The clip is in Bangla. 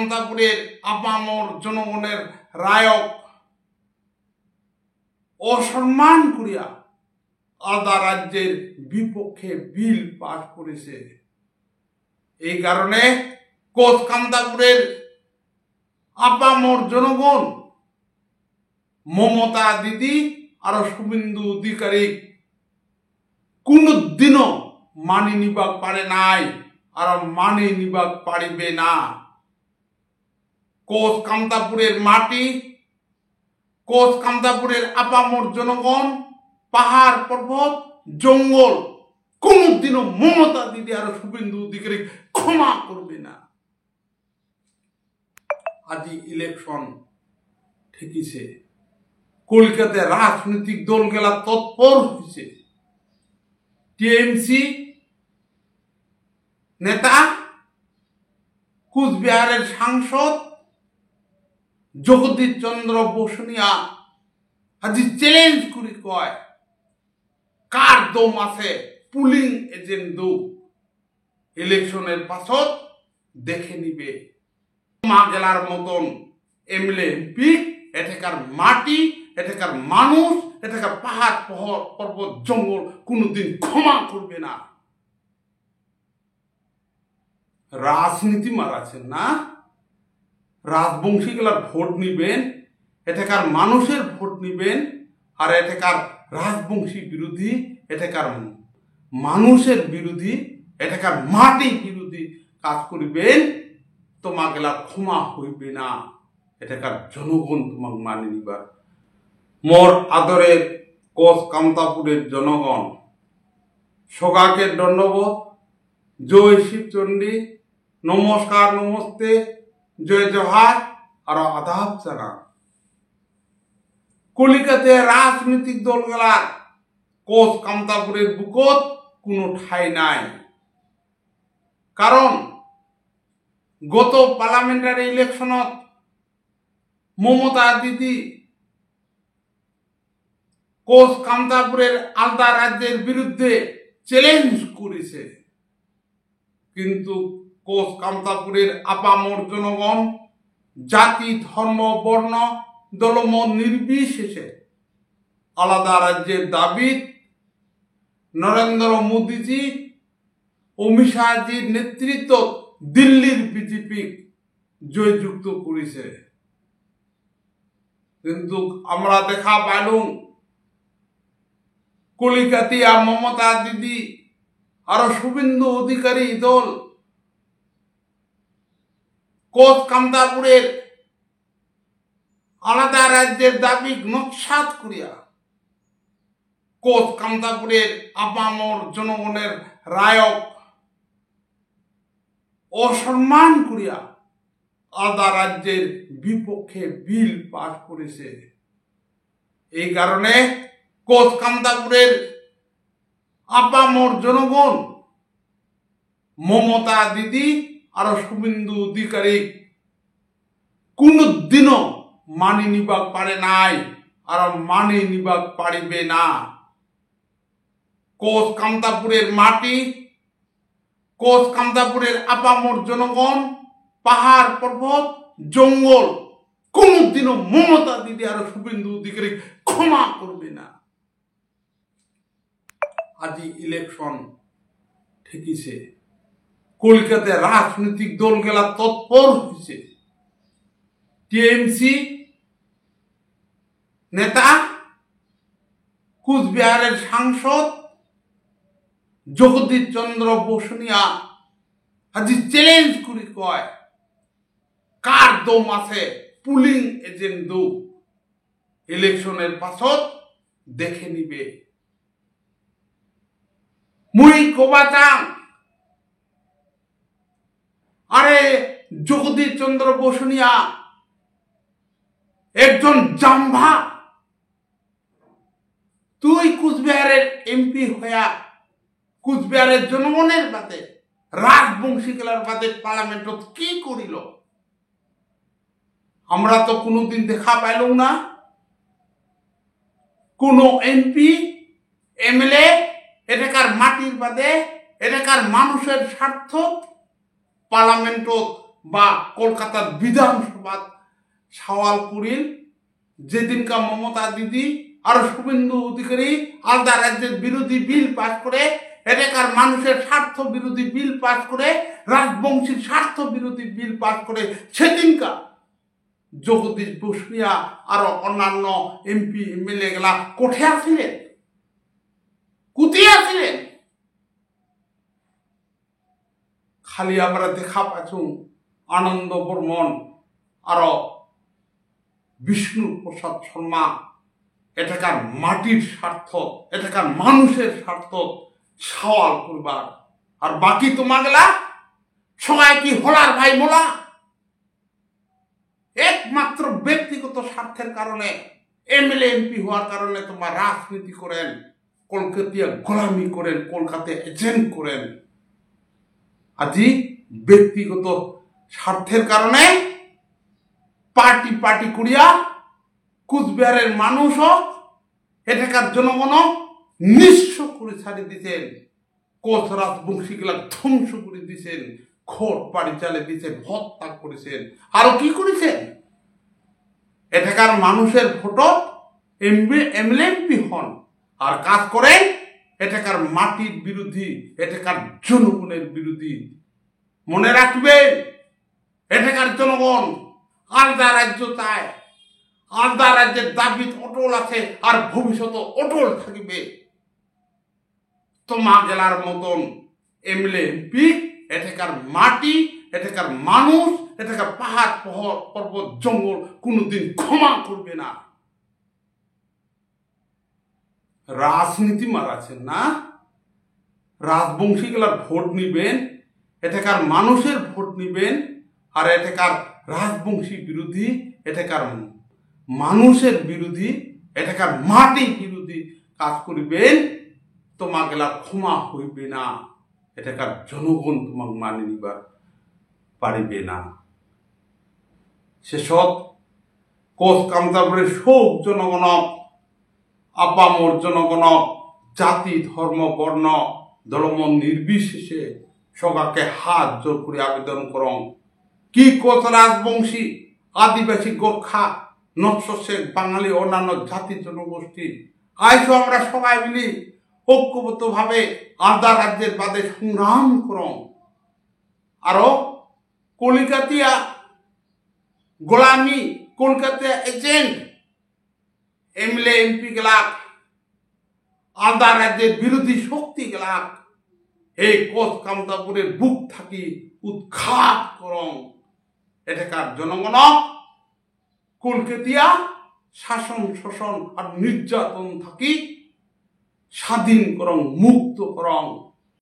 কামতাপুরের আপামর জনগণের রায়ক অসম্মান করিয়া আলাদা রাজ্যের বিপক্ষে বিল পাশ করেছে। এই কারণে কোচ কামতাপুরের আপামর জনগণ মমতা দিদি আর শুভেন্দু অধিকারী কোনদিনও মানি নিবাক পারে নাই আর মানি নিবাক পারিবে না। কোচ কামতাপুরের মাটি, কোচ কামতাপুরের আপামর জনগণ, পাহাড় পর্বত জঙ্গল কোনদিনও মমতা দিদি আর শুভেন্দু অধিকারী ক্ষমা করবে না। আজি ইলেকশন ঠেকিছে, কলকাতায় রাজনৈতিক দলগুলা তৎপর হয়েছে। টিএমসি নেতা কুচবিহারের সাংসদ জগদীশ চন্দ্র বসুনিয়া আজি চ্যালেঞ্জ করে কয় কার দম আছে পুলিং এজেন্ট দৌ ইলেকশনের পাছত দেখে নিবে। মা গেলার মতন এমএলএ এমপি, এটাকার মাটি, এটাকার মানুষ, এটাকার পাহাড় পর্বত জঙ্গল কোনোদিন ক্ষমা করবে না। রাজনীতি মারাছেন না, রাজবংশী গুলার ভোট নিবেন, এটাকার মানুষের ভোট নিবেন, আর এটাকার রাজবংশী বিরোধী, এটাকার মানুষের বিরোধী, এটাকার মাটি বিরোধী কাজ করিবেন, তোমাকেলা ক্ষমা হইবে না। এটাকার জনগণ তোমাকে মানি নিবার। মোর আদরের কোচ কামতাপুরের জনগণ, সগাকে দণ্ডবোধ, জয় শিবচণ্ডী, নমস্কার নমস্তে, জয় জোহার আর আদাব জানা। কলিকাতায় রাজনৈতিক দলগুলার কোচ কামতাপুরের বুকত কোনো ঠাই নাই। কারণ গত পার্লামেন্টারি ইলেকশনত মমতা দিদি কোচ কামতাপুরের আলাদা রাজ্যের বিরুদ্ধে চ্যালেঞ্জ করেছে, কিন্তু কোচ কামতাপুরের আপামর জনগণ জাতি ধর্ম বর্ণ দলমত নির্বিশেষে আলাদা রাজ্যের দাবি নরেন্দ্র মোদীজি অমিত শাহজির নেতৃত্ব দিল্লির বিজেপি জয়যুক্ত করেছে। কিন্তু আমরা দেখা পাইলুম কলিকাতিয়া মমতা দিদি আর শুভেন্দু অধিকারী দল কোচ কামতাপুরের আলাদা রাজ্যের দাবি নস্যাৎ করিয়া কোচ কামতাপুরের আপামর জনগণের রায়ক অসম্মান করিয়া আলাদা রাজ্যের বিপক্ষে বিল পাশ করেছে। এই কারণে কোচ কামতাপুরের আপামর জনগণ মমতা দিদি আর শুভেন্দু অধিকারী কোনদিনও মানি নিবাক পারে নাই আর মানি নিবাক পারিবে না। কোচ কামতাপুরের মাটি, কোচ কামতাপুরের আপামর জনগণ, পাহাড় পর্বত জঙ্গল কোনদিনও মমতা দিদি আর শুভেন্দু অধিকারী ক্ষমা করবে না। আজি ইলেকশন ঠেকিছে, কলকাতায় রাজনৈতিক দলগুলা তৎপর হয়েছে। টিএমসি নেতা কুচবিহারের সাংসদ জগদীশ চন্দ্র বসুনিয়া আজি চ্যালেঞ্জ করে কয় কার দম আছে পুলিং এজেন্ট দৌ ইলেকশনের পাছত দেখে নিবে। মুই কবা চাং, আরে জগদীশ চন্দ্র বসুনিয়া একজন জাম্ভা, তুই কুচবিহারের এমপি হইয়া কুচবিহারের জনগণের বাদে রাজবংশী গেলার বাদে পার্লামেন্টত কি করিল? আমরা তো কোনোদিন দেখা পাইলাম না কোন এমপি এমএলএ এটাকার মাটির বাদে এটাকার মানুষের স্বার্থ পার্লামেন্টত বা কলকাতার বিধানসভা সওয়াল করিল যেদিনকা মমতা দিদি আর শুভেন্দু অধিকারী আলাদা রাজ্যের বিরোধী বিল পাস করে, এলাকার মানুষের স্বার্থ বিরোধী বিল পাস করে, রাজবংশীর স্বার্থ বিরোধী বিল পাস করে, সেদিনকা জগদীশ বসুনিয়া আর অন্যান্য এমপি এমএলএ গুলা কোঠে আসিলেন, কুতিয়ে আসিলেন। খালি আমরা দেখা পাচ্ছু আনন্দ বর্মন আর বিষ্ণু প্রসাদ শর্মা এটাকার মাটির স্বার্থ, এটাকার মানুষের স্বার্থ সওয়াল করবার, আর বাকি তোমাগলা সবাই কি হলার ভাই মোলা? একমাত্র ব্যক্তিগত স্বার্থের কারণে এমএলএ এমপি হওয়ার কারণে তোমার রাজনীতি করেন, কলকাতিয়া গোলামি করেন, কলকাতা এজেন্ট করেন। আজি ব্যক্তিগত স্বার্থের কারণে পার্টি পার্টি করিয়া কুচবিহারের মানুষও এটাকার জনগণ নিঃস্ব করে ছাড়ি দিচ্ছেন, কোচ রাজবংশী গুলা ধ্বংস করে দিচ্ছেন, খোট বাড়ি চালে দিচ্ছেন, হত্যা করেছেন, আরো কি করেছেন? এটাকার মানুষের ভোট এমএলএ এমপি হন আর কাজ করেন এটাকার মাটির বিরোধী, এটাকার জনগণের বিরোধী। মনে রাখবেন, এটাকার জনগণ আলাদা রাজ্য চায়, আলাদা রাজ্যের দাবি অটল আছে আর ভবিষ্যৎ অটল থাকবে। তোমা জেলার মতন এমএলএ এমপি এটাকার মাটি, এটাকার মানুষ, এটাকার পাহাড় পর্বত জঙ্গল কোনোদিন ক্ষমা করবে না। রাজনীতি মারাছেন না, রাজবংশী গুলার ভোট নিবেন, এটাকার মানুষের ভোট নিবেন, আর এটাকার রাজবংশী বিরোধী, এটাকার মানুষের বিরোধী, এটাকার মাটি বিরোধী কাজ করিবেন, তোমাগেলা ক্ষমা হইবে না। এটাকার জনগণ তোমাকে মানে নিবার পারিবে না। শেষত কোচ কামতাপুরের সব জনগণ, আপামর জনগণ, জাতি ধর্ম বর্ণ দলমন নির্বিশেষে সবাকে হাত জোর করে আবেদন করং, কি কোচ রাজবংশী, আদিবাসী, গোর্খা, নকশ শেখ, বাঙালি, অন্যান্য জাতি জনগোষ্ঠী আইসো আমরা সবাই মিলি ঐক্যবদ্ধ ভাবে আলাদা রাজ্যের বাদে সংগ্রাম করং। আরো কলিকাতিয়া গোলামি, কলকাতা এজেন্ট এমএলএ এমপি গেলাক, আলাদা রাজ্যের বিরোধী শক্তি গেলাক এই কোচ কামতাপুরের বুক থাকি উৎখাত করং। এটাকার জনগণ কলকাতিয়া শাসন শোষণ আর নির্যাতন থাকি স্বাধীন করং, মুক্ত করং।